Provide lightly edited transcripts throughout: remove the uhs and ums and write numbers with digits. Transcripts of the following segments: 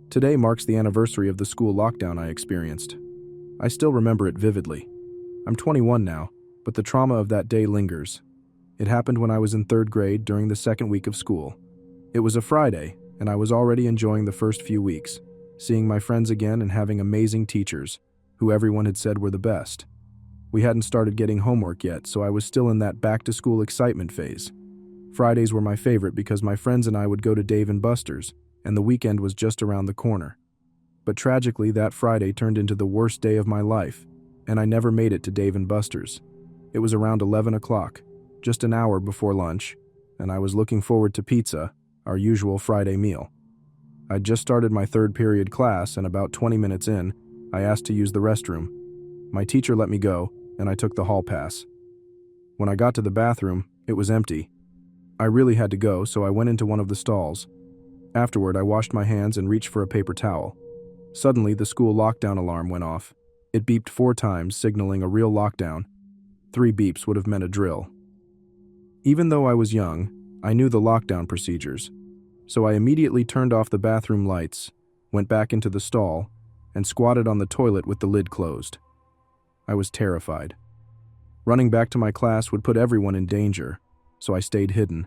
Today marks the anniversary of the school lockdown I experienced. I still remember it vividly. I'm 21 now, but the trauma of that day lingers. It happened when I was in 3rd grade during the second week of school. It was a Friday, and I was already enjoying the first few weeks, seeing my friends again and having amazing teachers, who everyone had said were the best. We hadn't started getting homework yet, so I was still in that back-to-school excitement phase. Fridays were my favorite because my friends and I would go to Dave & Buster's, and the weekend was just around the corner. But tragically, that Friday turned into the worst day of my life, and I never made it to Dave & Buster's. It was around 11 o'clock, just an hour before lunch, and I was looking forward to pizza, our usual Friday meal. I'd just started my 3rd period class, and about 20 minutes in, I asked to use the restroom. My teacher let me go, and I took the hall pass. When I got to the bathroom, it was empty. I really had to go, so I went into one of the stalls. Afterward, I washed my hands and reached for a paper towel. Suddenly, the school lockdown alarm went off. It beeped 4 times, signaling a real lockdown. 3 beeps would have meant a drill. Even though I was young, I knew the lockdown procedures, so I immediately turned off the bathroom lights, went back into the stall, and squatted on the toilet with the lid closed. I was terrified. Running back to my class would put everyone in danger, so I stayed hidden.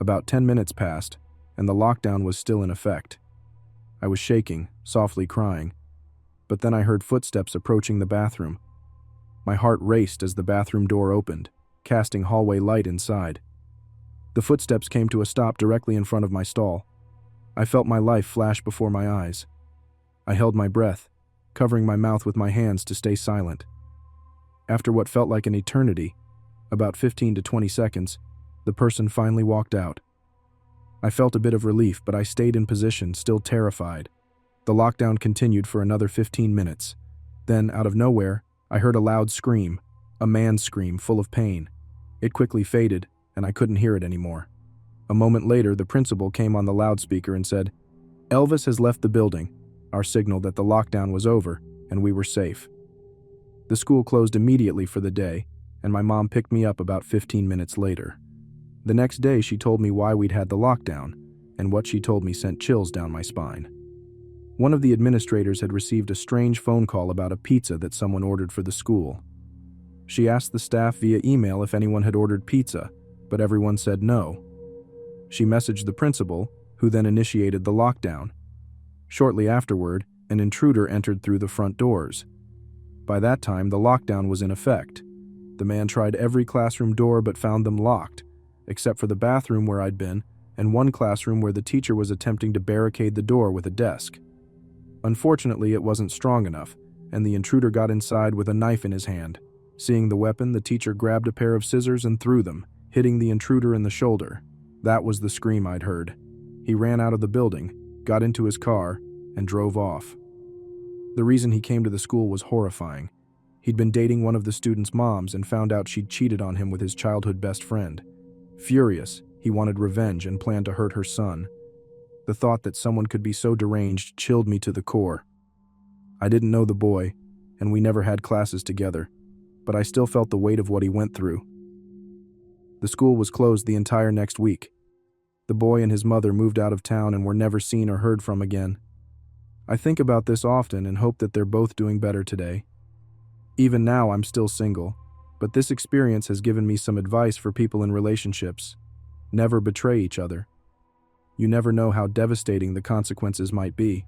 About 10 minutes passed, and the lockdown was still in effect. I was shaking, softly crying, but then I heard footsteps approaching the bathroom. My heart raced as the bathroom door opened, casting hallway light inside. The footsteps came to a stop directly in front of my stall. I felt my life flash before my eyes. I held my breath, covering my mouth with my hands to stay silent. After what felt like an eternity, about 15 to 20 seconds, the person finally walked out. I felt a bit of relief, but I stayed in position, still terrified. The lockdown continued for another 15 minutes. Then, out of nowhere, I heard a loud scream, a man's scream full of pain. It quickly faded, and I couldn't hear it anymore. A moment later, the principal came on the loudspeaker and said, "Elvis has left the building," our signal that the lockdown was over and we were safe. The school closed immediately for the day, and my mom picked me up about 15 minutes later. The next day, she told me why we'd had the lockdown, and what she told me sent chills down my spine. One of the administrators had received a strange phone call about a pizza that someone ordered for the school. She asked the staff via email if anyone had ordered pizza, but everyone said no. She messaged the principal, who then initiated the lockdown. Shortly afterward, an intruder entered through the front doors. By that time, the lockdown was in effect. The man tried every classroom door but found them locked, except for the bathroom where I'd been, and one classroom where the teacher was attempting to barricade the door with a desk. Unfortunately, it wasn't strong enough, and the intruder got inside with a knife in his hand. Seeing the weapon, the teacher grabbed a pair of scissors and threw them, hitting the intruder in the shoulder. That was the scream I'd heard. He ran out of the building, got into his car, and drove off. The reason he came to the school was horrifying. He'd been dating one of the students' moms and found out she'd cheated on him with his childhood best friend. Furious, he wanted revenge and planned to hurt her son. The thought that someone could be so deranged chilled me to the core. I didn't know the boy, and we never had classes together, but I still felt the weight of what he went through. The school was closed the entire next week. The boy and his mother moved out of town and were never seen or heard from again. I think about this often and hope that they're both doing better today. Even now, I'm still single, but this experience has given me some advice for people in relationships. Never betray each other. You never know how devastating the consequences might be.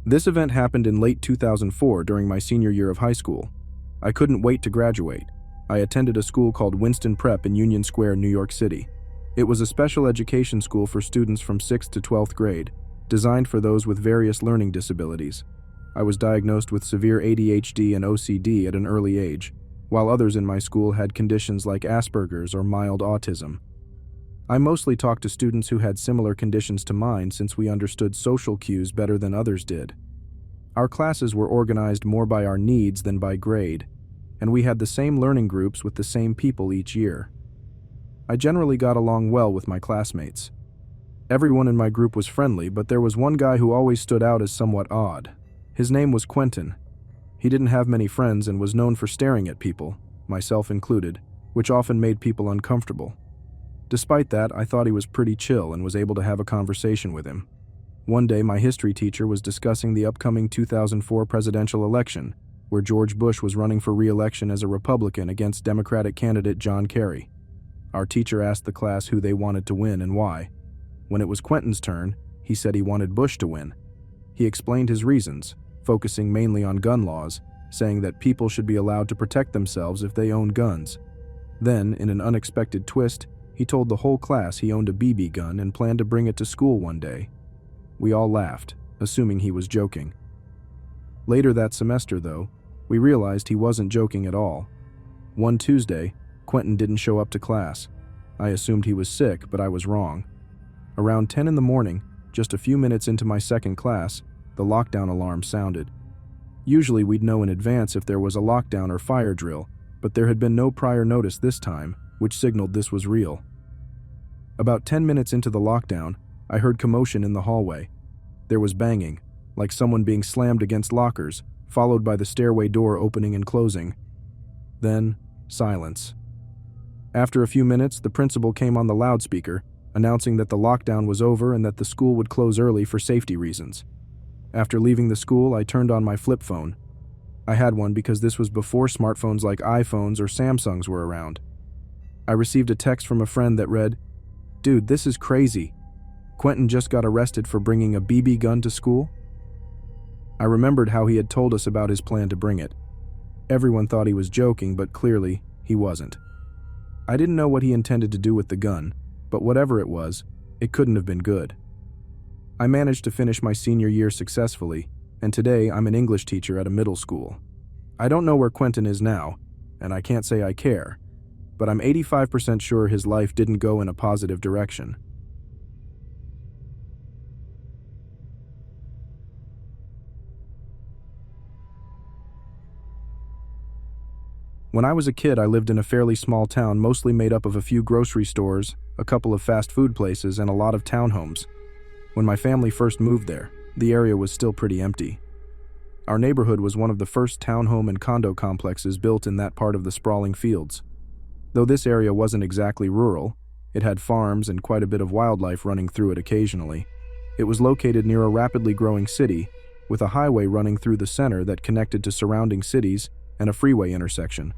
This event happened in late 2004 during my senior year of high school. I couldn't wait to graduate. I attended a school called Winston Prep in Union Square, New York City. It was a special education school for students from 6th to 12th grade, designed for those with various learning disabilities. I was diagnosed with severe ADHD and OCD at an early age, while others in my school had conditions like Asperger's or mild autism. I mostly talked to students who had similar conditions to mine since we understood social cues better than others did. Our classes were organized more by our needs than by grade, and we had the same learning groups with the same people each year. I generally got along well with my classmates. Everyone in my group was friendly, but there was one guy who always stood out as somewhat odd. His name was Quentin. He didn't have many friends and was known for staring at people, myself included, which often made people uncomfortable. Despite that, I thought he was pretty chill and was able to have a conversation with him. One day, my history teacher was discussing the upcoming 2004 presidential election, where George Bush was running for re-election as a Republican against Democratic candidate John Kerry. Our teacher asked the class who they wanted to win and why. When it was Quentin's turn, he said he wanted Bush to win. He explained his reasons, focusing mainly on gun laws, saying that people should be allowed to protect themselves if they own guns. Then, in an unexpected twist, he told the whole class he owned a BB gun and planned to bring it to school one day. We all laughed, assuming he was joking. Later that semester, though, we realized he wasn't joking at all. One Tuesday, Quentin didn't show up to class. I assumed he was sick, but I was wrong. Around 10 in the morning, just a few minutes into my second class, the lockdown alarm sounded. Usually we'd know in advance if there was a lockdown or fire drill, but there had been no prior notice this time, which signaled this was real. About 10 minutes into the lockdown, I heard commotion in the hallway. There was banging, like someone being slammed against lockers, followed by the stairway door opening and closing. Then, silence. After a few minutes, the principal came on the loudspeaker, announcing that the lockdown was over and that the school would close early for safety reasons. After leaving the school, I turned on my flip phone. I had one because this was before smartphones like iPhones or Samsungs were around. I received a text from a friend that read, "Dude, this is crazy. Quentin just got arrested for bringing a BB gun to school?" I remembered how he had told us about his plan to bring it. Everyone thought he was joking, but clearly, he wasn't. I didn't know what he intended to do with the gun, but whatever it was, it couldn't have been good. I managed to finish my senior year successfully, and today I'm an English teacher at a middle school. I don't know where Quentin is now, and I can't say I care, but I'm 85% sure his life didn't go in a positive direction. When I was a kid, I lived in a fairly small town mostly made up of a few grocery stores, a couple of fast food places, and a lot of townhomes. When my family first moved there, the area was still pretty empty. Our neighborhood was one of the first townhome and condo complexes built in that part of the sprawling fields. Though this area wasn't exactly rural, it had farms and quite a bit of wildlife running through it occasionally. It was located near a rapidly growing city, with a highway running through the center that connected to surrounding cities and a freeway intersection.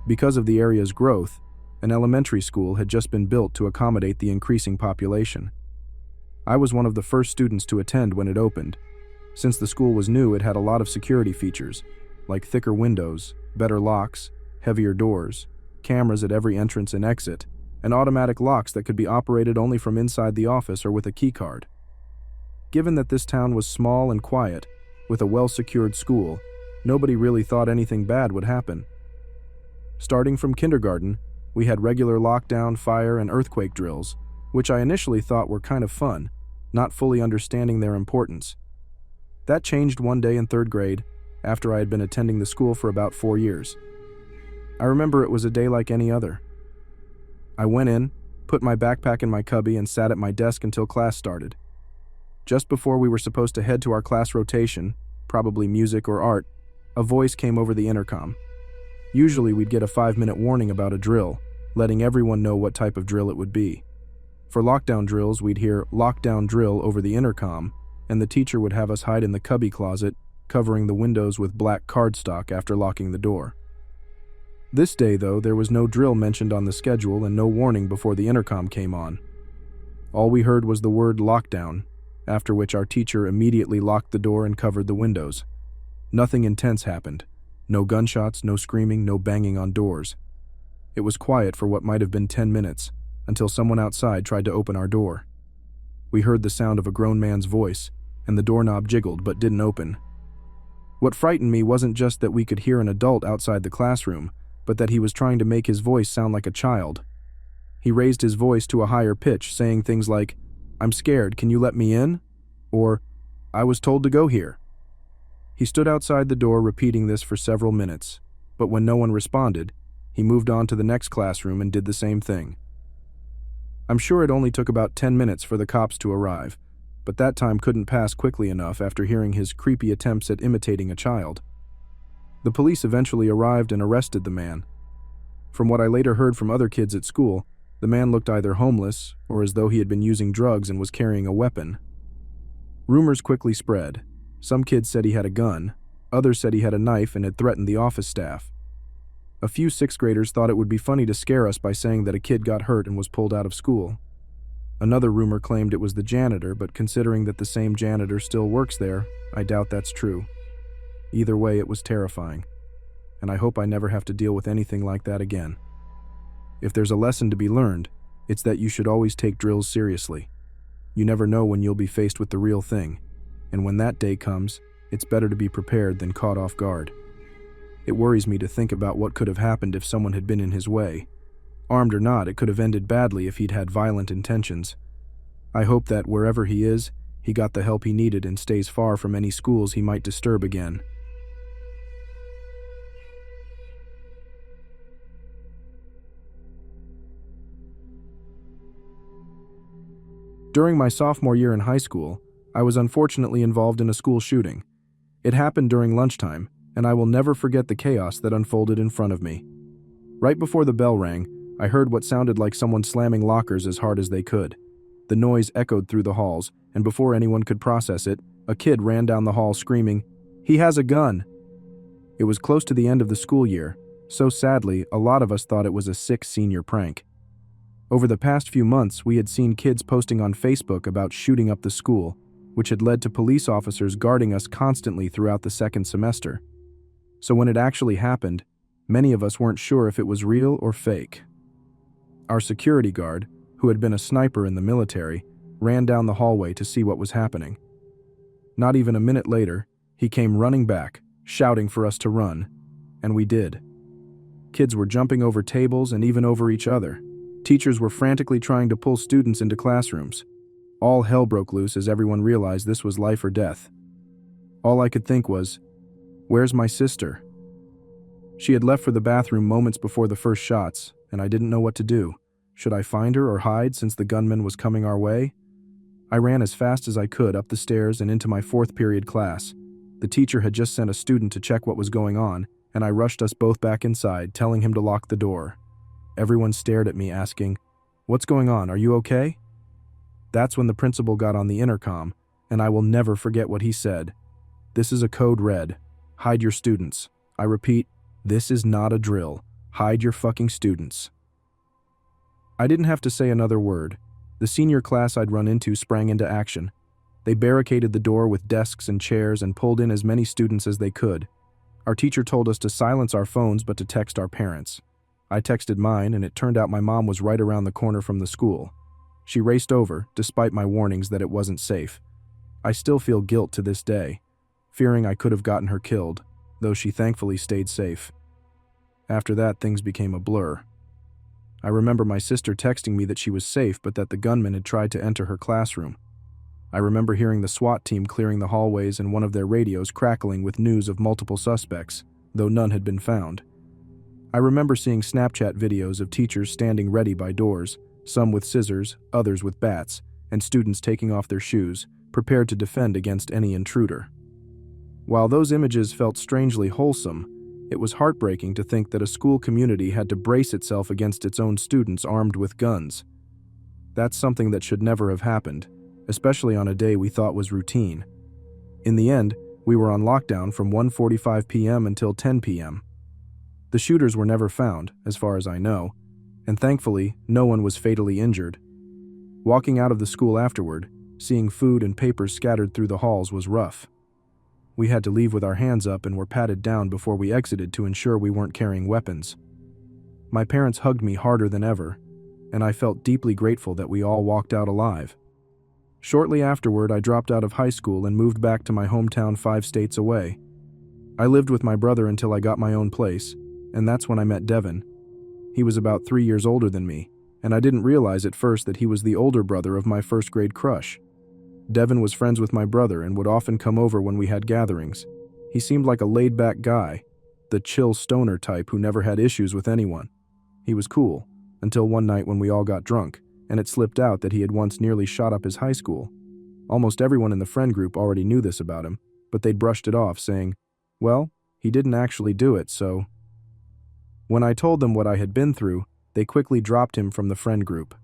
Because of the area's growth, an elementary school had just been built to accommodate the increasing population. I was one of the first students to attend when it opened. Since the school was new, it had a lot of security features, like thicker windows, better locks, heavier doors, cameras at every entrance and exit, and automatic locks that could be operated only from inside the office or with a key card. Given that this town was small and quiet, with a well-secured school, nobody really thought anything bad would happen. Starting from kindergarten, we had regular lockdown, fire, and earthquake drills, which I initially thought were kind of fun, not fully understanding their importance. That changed one day in third grade, after I had been attending the school for about 4 years. I remember it was a day like any other. I went in, put my backpack in my cubby, and sat at my desk until class started. Just before we were supposed to head to our class rotation, probably music or art, a voice came over the intercom. Usually we'd get a 5-minute warning about a drill, letting everyone know what type of drill it would be. For lockdown drills, we'd hear "lockdown drill" over the intercom, and the teacher would have us hide in the cubby closet, covering the windows with black cardstock after locking the door. This day, though, there was no drill mentioned on the schedule and no warning before the intercom came on. All we heard was the word "lockdown," after which our teacher immediately locked the door and covered the windows. Nothing intense happened. No gunshots, no screaming, no banging on doors. It was quiet for what might have been 10 minutes, until someone outside tried to open our door. We heard the sound of a grown man's voice, and the doorknob jiggled but didn't open. What frightened me wasn't just that we could hear an adult outside the classroom, but that he was trying to make his voice sound like a child. He raised his voice to a higher pitch, saying things like, "I'm scared, can you let me in?" Or, "I was told to go here." He stood outside the door repeating this for several minutes, but when no one responded, he moved on to the next classroom and did the same thing. I'm sure it only took about 10 minutes for the cops to arrive, but that time couldn't pass quickly enough after hearing his creepy attempts at imitating a child. The police eventually arrived and arrested the man. From what I later heard from other kids at school, the man looked either homeless or as though he had been using drugs and was carrying a weapon. Rumors quickly spread. Some kids said he had a gun, others said he had a knife and had threatened the office staff. A few sixth graders thought it would be funny to scare us by saying that a kid got hurt and was pulled out of school. Another rumor claimed it was the janitor, but considering that the same janitor still works there, I doubt that's true. Either way, it was terrifying, and I hope I never have to deal with anything like that again. If there's a lesson to be learned, it's that you should always take drills seriously. You never know when you'll be faced with the real thing, and when that day comes, it's better to be prepared than caught off guard. It worries me to think about what could have happened if someone had been in his way. Armed or not, it could have ended badly if he'd had violent intentions. I hope that wherever he is, he got the help he needed and stays far from any schools he might disturb again. During my sophomore year in high school, I was unfortunately involved in a school shooting. It happened during lunchtime, and I will never forget the chaos that unfolded in front of me. Right before the bell rang, I heard what sounded like someone slamming lockers as hard as they could. The noise echoed through the halls, and before anyone could process it, a kid ran down the hall screaming, "He has a gun!" It was close to the end of the school year, so sadly, a lot of us thought it was a sick senior prank. Over the past few months, we had seen kids posting on Facebook about shooting up the school, which had led to police officers guarding us constantly throughout the second semester. So when it actually happened, many of us weren't sure if it was real or fake. Our security guard, who had been a sniper in the military, ran down the hallway to see what was happening. Not even a minute later, he came running back, shouting for us to run, and we did. Kids were jumping over tables and even over each other. Teachers were frantically trying to pull students into classrooms. All hell broke loose as everyone realized this was life or death. All I could think was, "Where's my sister?" She had left for the bathroom moments before the first shots, and I didn't know what to do. Should I find her or hide since the gunman was coming our way? I ran as fast as I could up the stairs and into my fourth period class. The teacher had just sent a student to check what was going on, and I rushed us both back inside, telling him to lock the door. Everyone stared at me asking, "What's going on? Are you okay?" That's when the principal got on the intercom, and I will never forget what he said. "This is a code red. Hide your students. I repeat, this is not a drill. Hide your fucking students." I didn't have to say another word. The senior class I'd run into sprang into action. They barricaded the door with desks and chairs and pulled in as many students as they could. Our teacher told us to silence our phones but to text our parents. I texted mine, and it turned out my mom was right around the corner from the school. She raced over, despite my warnings that it wasn't safe. I still feel guilt to this day, fearing I could have gotten her killed, though she thankfully stayed safe. After that, things became a blur. I remember my sister texting me that she was safe but that the gunman had tried to enter her classroom. I remember hearing the SWAT team clearing the hallways and one of their radios crackling with news of multiple suspects, though none had been found. I remember seeing Snapchat videos of teachers standing ready by doors, some with scissors, others with bats, and students taking off their shoes, prepared to defend against any intruder. While those images felt strangely wholesome, it was heartbreaking to think that a school community had to brace itself against its own students armed with guns. That's something that should never have happened, especially on a day we thought was routine. In the end, we were on lockdown from 1:45 p.m. until 10 p.m. The shooters were never found, as far as I know, and thankfully, no one was fatally injured. Walking out of the school afterward, seeing food and papers scattered through the halls was rough. We had to leave with our hands up and were patted down before we exited to ensure we weren't carrying weapons. My parents hugged me harder than ever, and I felt deeply grateful that we all walked out alive. Shortly afterward, I dropped out of high school and moved back to my hometown 5 states away. I lived with my brother until I got my own place, and that's when I met Devin. He was about 3 years older than me, and I didn't realize at first that he was the older brother of my first grade crush. Devin was friends with my brother and would often come over when we had gatherings. He seemed like a laid-back guy, the chill stoner type who never had issues with anyone. He was cool, until one night when we all got drunk, and it slipped out that he had once nearly shot up his high school. Almost everyone in the friend group already knew this about him, but they'd brushed it off, saying, "Well, He didn't actually do it, so... When I told them what I had been through, they quickly dropped him from the friend group.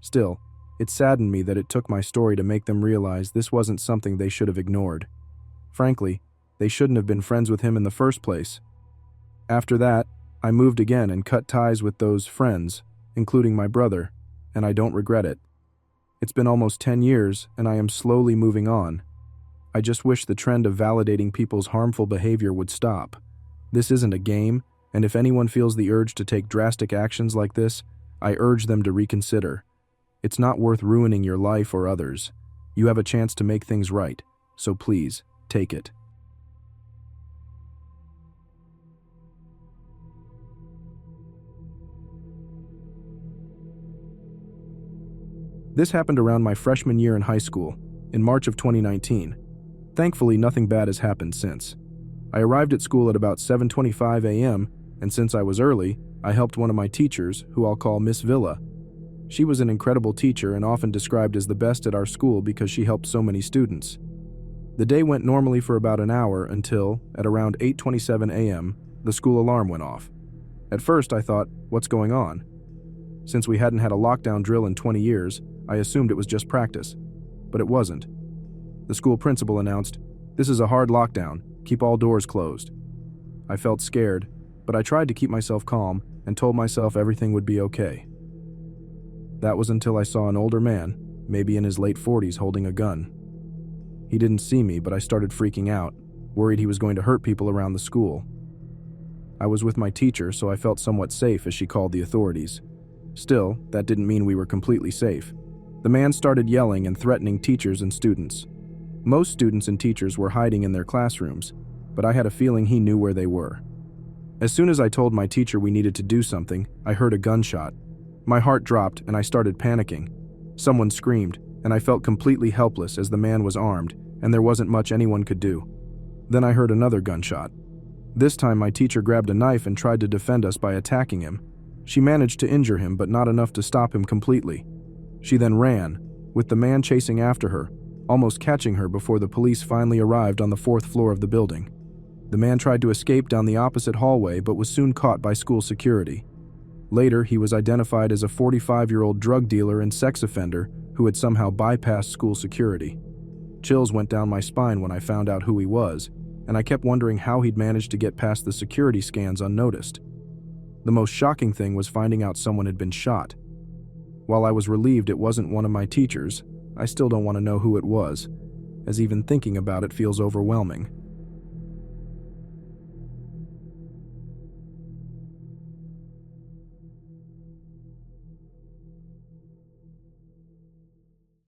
Still, it saddened me that it took my story to make them realize this wasn't something they should have ignored. Frankly, they shouldn't have been friends with him in the first place. After that, I moved again and cut ties with those friends, including my brother, and I don't regret it. It's been almost 10 years, and I am slowly moving on. I just wish the trend of validating people's harmful behavior would stop. This isn't a game, and if anyone feels the urge to take drastic actions like this, I urge them to reconsider. It's not worth ruining your life or others. You have a chance to make things right, so please, take it. This happened around my freshman year in high school, in March of 2019. Thankfully, nothing bad has happened since. I arrived at school at about 7:25 a.m., and since I was early, I helped one of my teachers, who I'll call Miss Villa. She was an incredible teacher and often described as the best at our school because she helped so many students. The day went normally for about an hour until, at around 8:27 a.m., the school alarm went off. At first, I thought, what's going on? Since we hadn't had a lockdown drill in 20 years, I assumed it was just practice. But it wasn't. The school principal announced, "This is a hard lockdown. Keep all doors closed." I felt scared, but I tried to keep myself calm and told myself everything would be okay. That was until I saw an older man, maybe in his late 40s, holding a gun. He didn't see me, but I started freaking out, worried he was going to hurt people around the school. I was with my teacher, so I felt somewhat safe as she called the authorities. Still, that didn't mean we were completely safe. The man started yelling and threatening teachers and students. Most students and teachers were hiding in their classrooms, but I had a feeling he knew where they were. As soon as I told my teacher we needed to do something, I heard a gunshot. My heart dropped and I started panicking. Someone screamed, and I felt completely helpless as the man was armed, and there wasn't much anyone could do. Then I heard another gunshot. This time my teacher grabbed a knife and tried to defend us by attacking him. She managed to injure him, but not enough to stop him completely. She then ran, with the man chasing after her, almost catching her before the police finally arrived on the 4th floor of the building. The man tried to escape down the opposite hallway but was soon caught by school security. Later, he was identified as a 45-year-old drug dealer and sex offender who had somehow bypassed school security. Chills went down my spine when I found out who he was, and I kept wondering how he'd managed to get past the security scans unnoticed. The most shocking thing was finding out someone had been shot. While I was relieved it wasn't one of my teachers, I still don't want to know who it was, as even thinking about it feels overwhelming.